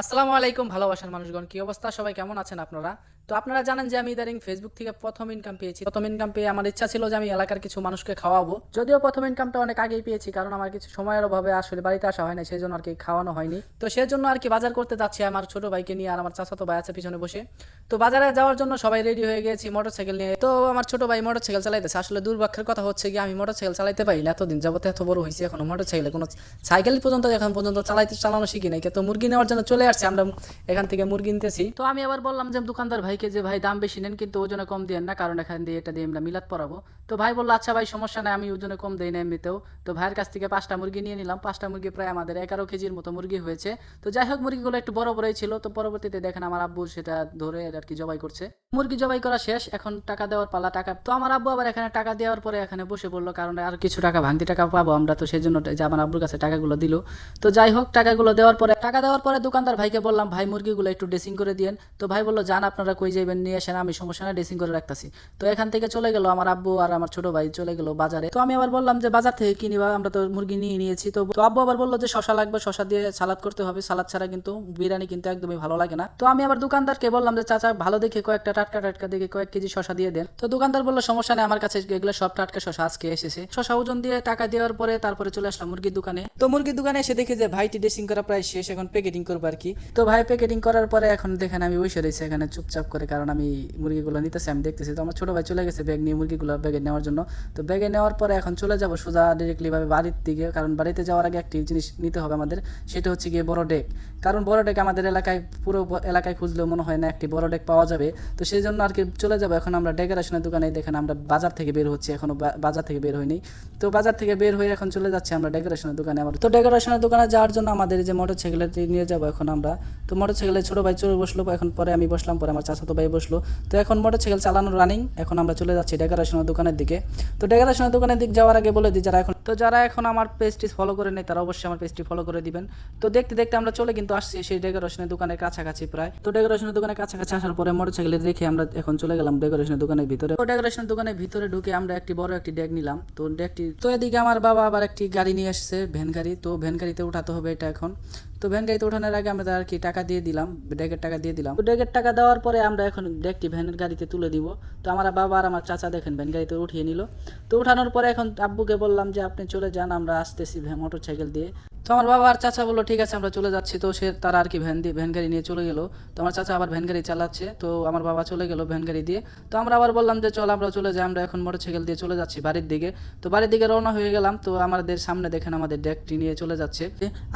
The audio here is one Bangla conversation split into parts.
আসসালামু আলাইকুম ভালোবাসার মানুষগণ, কি অবস্থা? সবাই কেমন আছেন আপনারা? তো আপনারা জানেন যে আমি ইদানিং ফেসবুক থেকে প্রথম ইনকাম পেয়েছি। প্রথম ইনকাম পেয়ে আমার ইচ্ছা ছিল যে আমি এলাকার কিছু মানুষকে খাওয়াবো। যদিও প্রথম ইনকামটা অনেক আগেই পেয়েছি, কারণ আমার কিছু সময়ের অভাবে আসলে বাড়িতে আসা হয় না, সেই জন্য আর কি খাওয়ানো হয়নি। তো সেই জন্য আর কি বাজার করতে যাচ্ছি আমার ছোট ভাইকে নিয়ে, আর আমার চাচাতো ভাই আছে পিছনে বসে। তো বাজারে যাওয়ার জন্য সবাই রেডি হয়ে গেছি মোটরসাইকেল নিয়ে। তো আমার ছোট ভাই মোটরসাইকেল চালাইতেছে। আসলে দুর্ভাগ্যের কথা হচ্ছে কি, আমি মোটরসাইকেল চালাইতে পারি না, এতদিন যাবত এত বড় হয়েছি এখনো মোটরসাইকেলে কোনো সাইকেল পর্যন্ত এখন পর্যন্ত চালানো শিখি নাই। তো মুরগি নেওয়ার জন্য চলে আসছে, আমরা এখান থেকে মুরগি নিতেছি। তো আমি আবার বললাম যে দোকানদার ভাইকে যে ভাই দাম বেশি নেন, কিন্তু ওজনে কম দিয়েন না, কারণ এখান দিয়ে এটা দিয়ে আমরা মিলাদ পরাবো। তো ভাই বললো আচ্ছা ভাই সমস্যা নাই, আমি ওজনে কম দেই না এমনিতেও। তো ভাইয়ের কাছ থেকে 5টা মুরগি নিয়ে নিলাম। 5টা মুরগি প্রায় আমাদের 11 কেজির মতো মুরগি হয়েছে। তো যাই হোক, মুরগিগুলো একটু বড় বড়ই ছিল। তো পরবর্তীতে দেখেন আমার আব্বু সেটা ধরে আর কি জবাই করছে। মুরগি জবাই করা শেষ, এখন টাকা দেওয়ার পালা। টাকা তো আমার আব্বু আবার এখানে টাকা দেওয়ার পরে এখানে বসে পড়লো, কারণ আর কিছু টাকা ভাঙতি টাকা পাবো আমরা, তো সেই জন্য যে আমার আব্বুর কাছে টাকাগুলো দিল। তো যাই হোক, টাকা দেওয়ার পরে দোকানদার ভাইকে বললাম ভাই মুরগিগুলো একটু ড্রেসিং করে দিয়েন। তো ভাই বললো যান আপনারা কই যাবেন, নিয়ে আসেন, আমি সমস্যা না ড্রেসিং করে রাখতেছি। তো এখান থেকে চলে গেল আমার আব্বু আর আমার ছোট ভাই চলে গেল বাজারে। তো আমি আবার বললাম যে বাজার থেকে কি নিবা, আমরা তো মুরগি নিয়ে নিয়েছি। তো আব্বু আবার বললো যে শশা লাগবে, শশা দিয়ে সালাদ করতে হবে, সালাদ ছাড়া কিন্তু বিরিয়ানি কিন্তু একদমই ভালো লাগে না। তো আমি আবার দোকানদারকে বললাম যে চাচা ভালো দেখে কয়েকটা টাটকা টাটকা দেখে কয়েক কেজি শশা দিয়ে দেন। তো দোকানদার বললো সমস্যা নেই, আমার কাছে এগুলো সব টাটকা শশা আজকে এসেছে। শশা ওজন দিয়ে টাকা দেওয়ার পরে তারপরে চলে আসলাম মুরগির দোকানে। তো মুরগির দোকানে এসে দেখি যে ভাইটি ড্রেসিং করা প্রায় শেষ, এখন প্যাকেটিং করবো আর কি। তো ভাই প্যাকেটিং করার পরে এখন দেখেন আমি বসে রয়েছি এখানে চুপচাপ করে, কারণ আমি মুরগিগুলো নিতেছি, আমি দেখতেছি। তো আমার ছোট ভাই চলে গেছে ব্যাগ নিয়ে মুরগিগুলো ব্যাগে নেওয়ার জন্য। তো ব্যাগে নেওয়ার পরে এখন চলে যাব সোজা ডিরেক্টলি ভাবে বাড়ির দিকে, কারণ বাড়িতে যাওয়ার আগে একটি জিনিস নিতে হবে আমাদের, সেটা হচ্ছে গিয়ে বড় ডেক। কারণ বড় ডেক আমাদের এলাকায় পুরো এলাকায় খুঁজলেও মনে হয় না একটি বড় ডেক পাওয়া যাবে। তো সেই জন্য আর কি চলে যাবো এখন আমরা ডেকোরেশনের দোকানে। দেখেন আমরা বাজার থেকে বের হচ্ছি, এখনো বাজার থেকে বের হয়নি। তো বাজার থেকে বের হয়ে এখন চলে যাচ্ছি আমরা ডেকোরেশনের দোকানে। আবার তো ডেকোরেশনের দোকানে যাওয়ার জন্য আমাদের যে মোটরসাইকেলটি নিয়ে যাবো এখন আমরা। তো মোটরসাইকেলে ছোট ভাই চলে বসলো, এখন পরে আমি বসলাম, পরে আমার চাচাতো ভাই বসলো। তো এখন মোটরসাইকেল চালানো রানিং, এখন আমরা চলে যাচ্ছি ডেকোরেশনের দোকানের দিকে। তো ডেকোরেশনের দোকানের দিকে যাওয়ার আগে বলে দিই যারা এখন আমার পেজটি ফলো করে নেই তারা অবশ্যই আমার পেজটি ফলো করে দিবেন। তো দেখতে দেখতে আমরা চলে কিন্তু আসছি সেই ডেকোরেশনের দোকানের কাছাকাছি প্রায়। তো ডেকোরেশনের দোকানের কাছাকাছি আসার পরে মোটরসাইকেলে রেখে আমরা এখন চলে গেলাম ডেকোরেশনের দোকানের ভিতরে। তো ডেকোরেশনের দোকানের ভিতরে ঢুকে আমরা বড় একটি ডেক নিলাম। তো ডেকটি তো এদিকে আমার বাবা আবার একটি গাড়ি নিয়ে এসেছে, ভ্যান গাড়ি। তো ভ্যান গাড়িতে উঠাতে হবে এটা এখন। তো ভ্যান গাড়িতে ওঠানোর আগে আমরা আর কি টাকা দিয়ে দিলাম, ডেকের টাকা দিয়ে দিলাম। তো ডেকের টাকা দেওয়ার পরে আমরা এখন ডেকটি ভ্যানের গাড়িতে তুলে দিব। তো আমার বাবা আর আমার চাচা দেখেন ভ্যান গাড়িতে উঠিয়ে নিল। তো উঠানোর পরে এখন আব্বুকে বললাম যে আপনি চলে যান, আমরা আসতেছি মোটরসাইকেল দিয়ে। তো আমার বাবা আর চাচা বললো ঠিক আছে আমরা চলে যাচ্ছি। তো তারা আর কি ভ্যান গাড়ি নিয়ে চলে গেলো। তো আমার চাচা আবার ভ্যান গাড়ি চালাচ্ছে, তো আমার বাবা চলে গেলো ভ্যান গাড়ি দিয়ে। তো আমরা আবার বললাম যে চল আমরা চলে যাই, আমরা এখন মোটরসাইকেল দিয়ে চলে যাচ্ছি বাড়ির দিকে। তো বাড়ির দিকে রওনা হয়ে গেলাম। তো আমাদের সামনে দেখেন আমাদের ডেকটি নিয়ে চলে যাচ্ছে।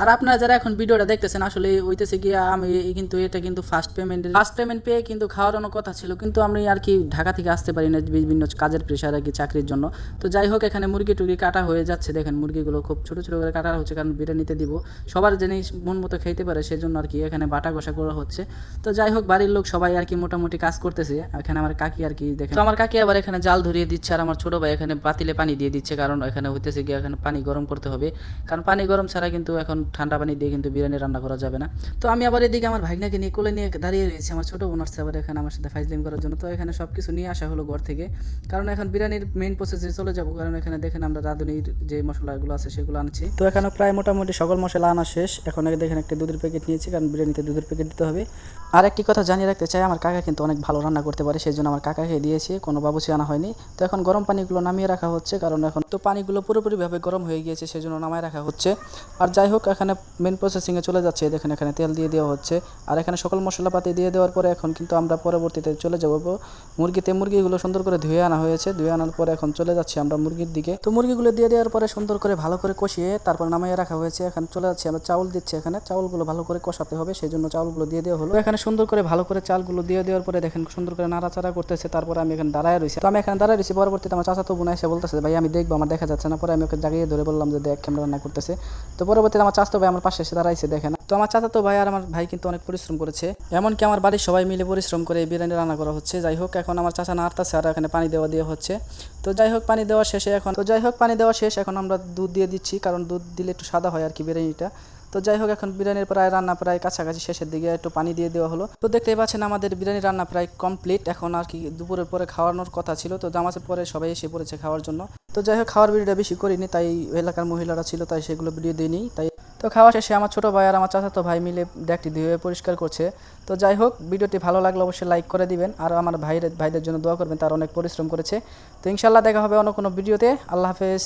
আর আপনারা যারা এখন ভিডিওটা দেখতেছেন আসলে হইতেছে গিয়া আমি কিন্তু এটা কিন্তু ফার্স্ট পেমেন্ট পেয়ে কিন্তু খাওয়ানোর কথা ছিল, কিন্তু আমি আর কি ঢাকা থেকে আসতে পারি না বিভিন্ন কাজের প্রেশার আর কি চাকরির জন্য। তো যাই হোক, এখানে মুরগি টুরগি কাটা হয়ে যাচ্ছে, দেখেন মুরগিগুলো খুব ছোট ছোট করে কাটা হচ্ছে, কারণ বিরিয়ানিতে দিব, সবার জিনিস মন মতো খেতে পারে সেজন্য আর কি এখানে বাটা ঘষা করা হচ্ছে। তো যাই হোক, বাড়ির লোক সবাই আর কি মোটামুটি কাজ করতেছে। এখানে আমার কাকি আর কি দেখেন, তো আমার কাকি আবার এখানে জাল ধরিয়ে দিচ্ছে, আর আমার ছোট ভাই এখানে পাতিলে পানি দিয়ে দিচ্ছে, কারণ এখানে হইতেছে গিয়ে এখানে পানি গরম করতে হবে, কারণ পানি গরম ছাড়া কিন্তু এখন ঠান্ডা পানি দিয়ে কিন্তু বিরিয়ানি রান্না করা যাবে না। তো আমি আবার এদিকে আমার ভাগনাকে নিয়ে কোলে নিয়ে দাঁড়িয়ে রয়েছি, আমার ছোট বোন আসছে আবার এখানে আমার সাথে ফাইজলিং করার জন্য। তো এখানে সব কিছু নিয়ে আসা হলো ঘর থেকে, কারণ এখন বিরিয়ানির মেইন প্রসেসে চলে যাবো, কারণ এখানে দেখেন আমরা রাঁধুনির যে মশলাগুলো আছে সেগুলো আনছি। তো এখানে প্রায় মোটামুটি সকল মশলা আনা শেষ, এখন দেখেন একটা দুধের প্যাকেট নিয়েছি, কারণ বিরিয়ানিতে দুধের প্যাকেট দিতে হবে। আর একটি কথা জানিয়ে রাখতে চাই, আমার কাকা কিন্তু অনেক ভালো রান্না করতে পারে, সেই জন্য আমার কাকাকে দিয়েছি, কোনো বাবুচি আনা হয়নি। তো এখন গরম পানিগুলো নামিয়ে রাখা হচ্ছে, কারণ এখন তো পানিগুলো পুরোপুরিভাবে গরম হয়ে গিয়েছে, সেই জন্য নামায় রাখা হচ্ছে। আর যাই হোক, এখানে মেন প্রসেসিংয়ে চলে যাচ্ছে, দেখেন এখানে তেল দিয়ে দেওয়া হচ্ছে, আর এখানে সকল মশলাপাতি দিয়ে দেওয়ার পরে এখন কিন্তু আমরা পরবর্তীতে চলে যাবো মুরগিগুলো সুন্দর করে ধুয়ে আনা হয়েছে, ধুয়ে আনার পরে এখন চলে যাচ্ছি আমরা মুরগির দিকে। তো মুরগিগুলো দিয়ে দেওয়ার পরে সুন্দর করে ভালো করে কষিয়ে তারপর নামিয়ে রাখা হয়েছে। এখন চলে যাচ্ছি আমরা চাউল দিচ্ছি, এখানে চাউলগুলো ভালো করে কষাতে হবে, সেই জন্য চাউলগুলো দিয়ে দেওয়া হলো। এখানে সুন্দর করে ভালো করে চালগুলো দিয়ে দেওয়ার পরে দেখেন সুন্দর করে নাড়াচাড়া করতেছে, তারপরে আমি এখানে দাঁড়ায় রয়েছি। তো আমি এখানে দাঁড়ায় রয়েছি, পরবর্তীতে আমার চাচাতো বোন এসে বলতেছে ভাই আমি দেখবো, আমার দেখা যাচ্ছে না। পরে আমি ওকে জাগিয়ে ধরে বললাম যে দেখ কেমন রান্না করতেছে। তো পরবর্তীতে আমার চাচাতো ভাই আমার পাশে এসে দাঁড়াইছে, দেখেন। তো আমার চাচাতো ভাই আর আমার ভাই কিন্তু অনেক পরিশ্রম করেছে, এমনকি আমার বাড়ির সবাই মিলে পরিশ্রম করে এই বিরিয়ানি রান্না করা হচ্ছে। যাই হোক, এখন আমার চাচা নাড়তেছে আর এখানে পানি দেওয়া হচ্ছে। তো যাই হোক, পানি দেওয়া শেষ, এখন আমরা দুধ দিয়ে দিচ্ছি, কারণ দুধ দিলে একটু সাদা হয় আর কি বিরিয়ানিটা। তো যাই হোক, এখন বিরিয়ানির রান্না প্রায় কাছাকাছি শেষের দিকে, একটু পানি দিয়ে দেওয়া হলো। তো দেখতেই পাচ্ছেন আমাদের বিরিয়ানি রান্না প্রায় কমপ্লিট, এখন আর কি দুপুরের পরে খাওয়ানোর কথা ছিল, তো জামাজের পরে সবাই এসে পড়েছে খাওয়ার জন্য। তো যাই হোক, খাওয়ার ভিডিওটা বেশি করিনি, তাই এলাকার মহিলারা ছিল তাই সেগুলো ভিডিও দিইনি, তাই তো খাওয়া শেষে আমার ছোটো ভাই আর আমার চাচাতো ভাই মিলে ডেকটি ধুয়ে পরিষ্কার করছে। তো যাই হোক, ভিডিওটি ভালো লাগলে অবশ্যই লাইক করে দিবেন আর আমার ভাইদের জন্য দোয়া করবেন, তারা অনেক পরিশ্রম করেছে। তো ইনশাল্লাহ দেখা হবে অন্য কোনো ভিডিওতে। আল্লাহ হাফেজ।